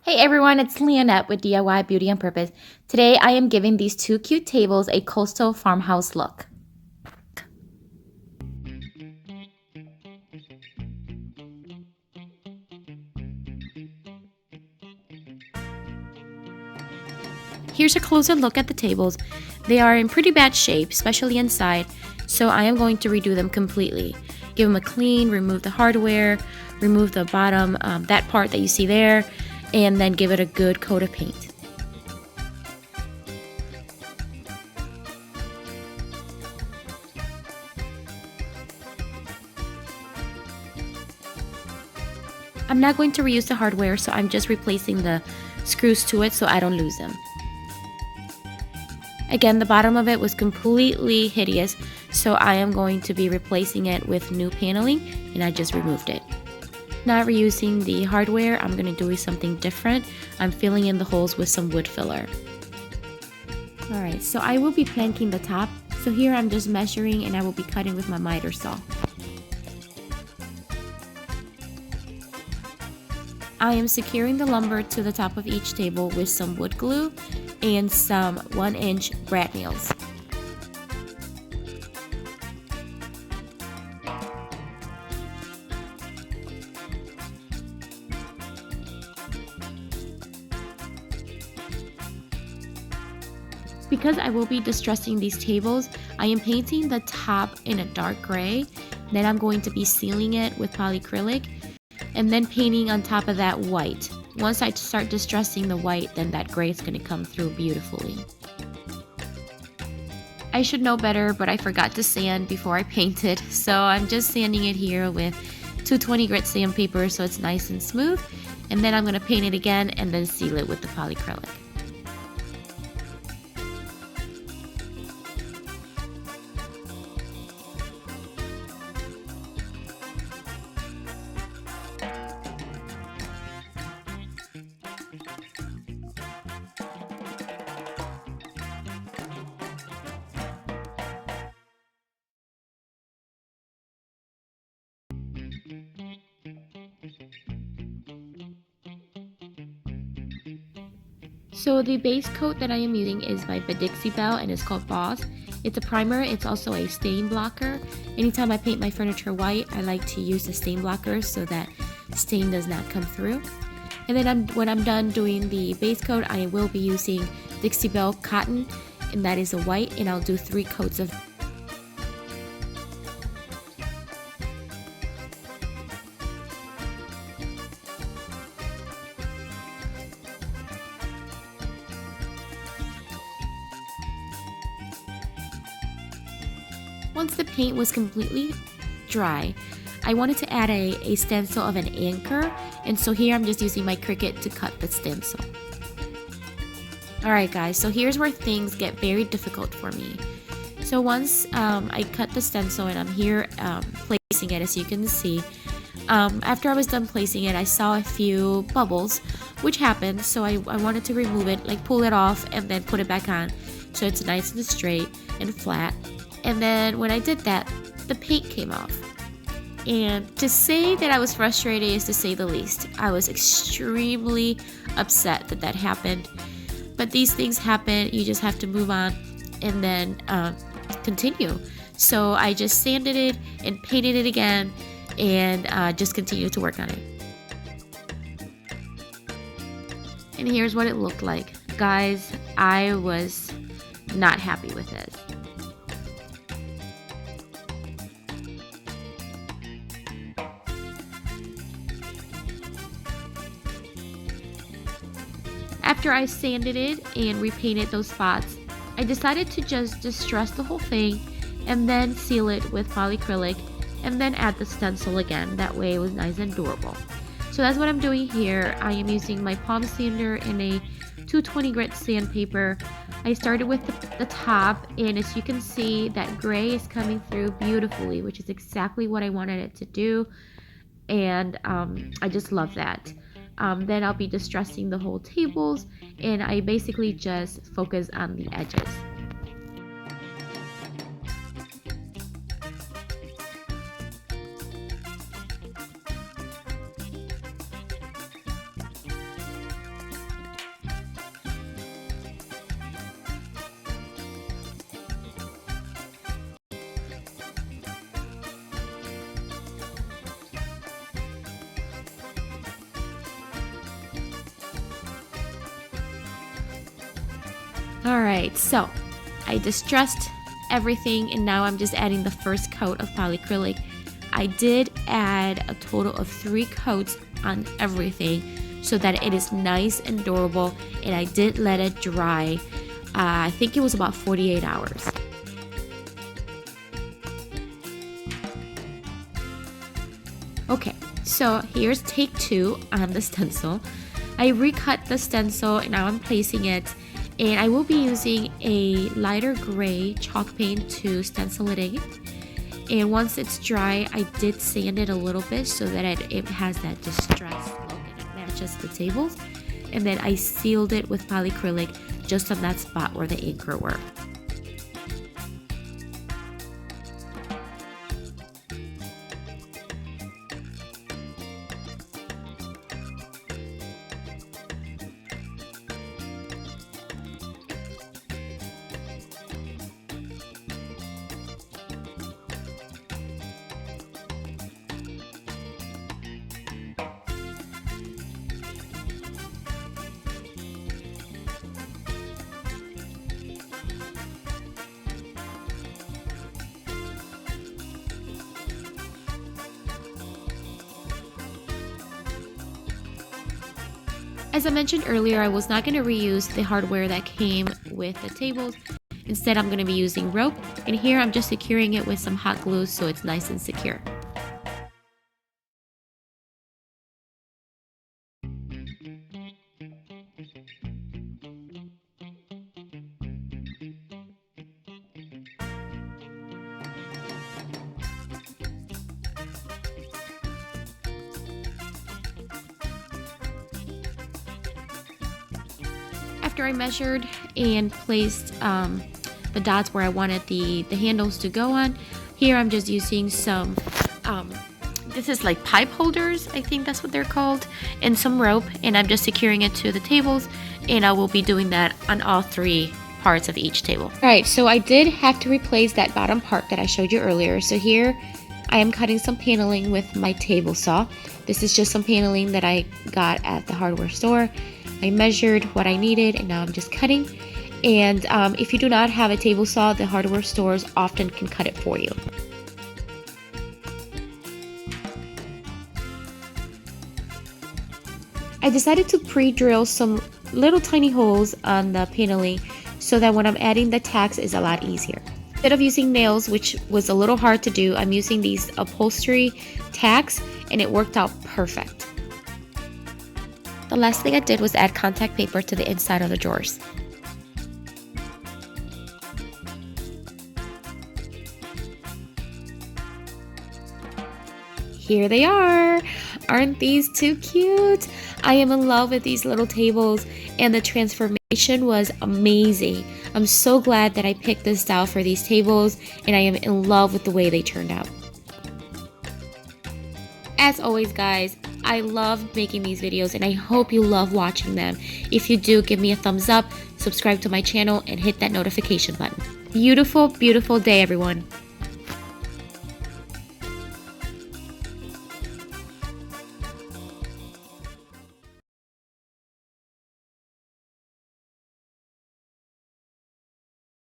Hey everyone, it's Leonette with DIY Beauty on Purpose. Today I am giving these two cute tables a coastal farmhouse look. Here's a closer look at the tables. They are in pretty bad shape, especially inside, so I am going to redo them completely. Give them a clean, remove the hardware, remove the bottom, that part that you see there, and then give it a good coat of paint. I'm not going to reuse the hardware, so I'm just replacing the screws to it so I don't lose them. Again, the bottom of it was completely hideous, so I am going to be replacing it with new paneling, and I just removed it. Not reusing the hardware, I'm going to do something different. I'm filling in the holes with some wood filler. Alright, so I will be planking the top. So here I'm just measuring and I will be cutting with my miter saw. I am securing the lumber to the top of each table with some wood glue and some 1-inch brad nails. Because I will be distressing these tables, I am painting the top in a dark gray. Then I'm going to be sealing it with polycrylic and then painting on top of that white. Once I start distressing the white, then that gray is going to come through beautifully. I should know better, but I forgot to sand before I painted, so I'm just sanding it here with 220 grit sandpaper so it's nice and smooth, and then I'm going to paint it again and then seal it with the polycrylic. So the base coat that I am using is by BINGE and it's called Boss. It's a primer, it's also a stain blocker. Anytime I paint my furniture white, I like to use the stain blocker so that stain does not come through. And then when I'm done doing the base coat, I will be using DIYbeautyonpurpose cotton, and that is a white, and I'll do 3 coats of. Once the paint was completely dry, I wanted to add a stencil of an anchor, and so here I'm just using my Cricut to cut the stencil. Alright guys, so here's where things get very difficult for me. So once I cut the stencil and I'm here placing it, as you can see, after I was done placing it, I saw a few bubbles, which happened, so I wanted to remove it, like pull it off and then put it back on so it's nice and straight and flat. And then when I did that, the paint came off. And to say that I was frustrated is to say the least. I was extremely upset that that happened. But these things happen, you just have to move on and then continue. So I just sanded it and painted it again and just continued to work on it. And here's what it looked like. Guys, I was not happy with it. After I sanded it and repainted those spots, I decided to just distress the whole thing and then seal it with polycrylic and then add the stencil again. That way it was nice and durable. So that's what I'm doing here. I am using my palm sander and a 220 grit sandpaper. I started with the top, and as you can see, that gray is coming through beautifully, which is exactly what I wanted it to do, and I just love that. Then I'll be distressing the whole tables, and I basically just focus on the edges. Alright, so I distressed everything and now I'm just adding the first coat of polycrylic. I did add a total of 3 coats on everything so that it is nice and durable, and I did let it dry. I think it was about 48 hours. Okay, so here's take 2 on the stencil. I recut the stencil and now I'm placing it, and I will be using a lighter gray chalk paint to stencil it in. And once it's dry, I did sand it a little bit so that it has that distressed look and it matches the tables. And then I sealed it with polycrylic just on that spot where the anchor were. As I mentioned earlier, I was not going to reuse the hardware that came with the tables. Instead, I'm going to be using rope, and here I'm just securing it with some hot glue so it's nice and secure. After I measured and placed the dots where I wanted the handles to go on, here I'm just using some, this is like pipe holders, I think that's what they're called, and some rope, and I'm just securing it to the tables, and I will be doing that on all 3 parts of each table. Alright, so I did have to replace that bottom part that I showed you earlier. So here I am cutting some paneling with my table saw. This is just some paneling that I got at the hardware store. I measured what I needed and now I'm just cutting. And if you do not have a table saw, the hardware stores often can cut it for you. I decided to pre-drill some little tiny holes on the paneling so that when I'm adding the tacks it's a lot easier. Instead of using nails, which was a little hard to do, I'm using these upholstery tacks and it worked out perfect. The last thing I did was add contact paper to the inside of the drawers. Here they are! Aren't these too cute? I am in love with these little tables and the transformation was amazing. I'm so glad that I picked this style for these tables and I am in love with the way they turned out. As always guys, I love making these videos and I hope you love watching them. If you do, give me a thumbs up, subscribe to my channel, and hit that notification button. Beautiful, beautiful day everyone.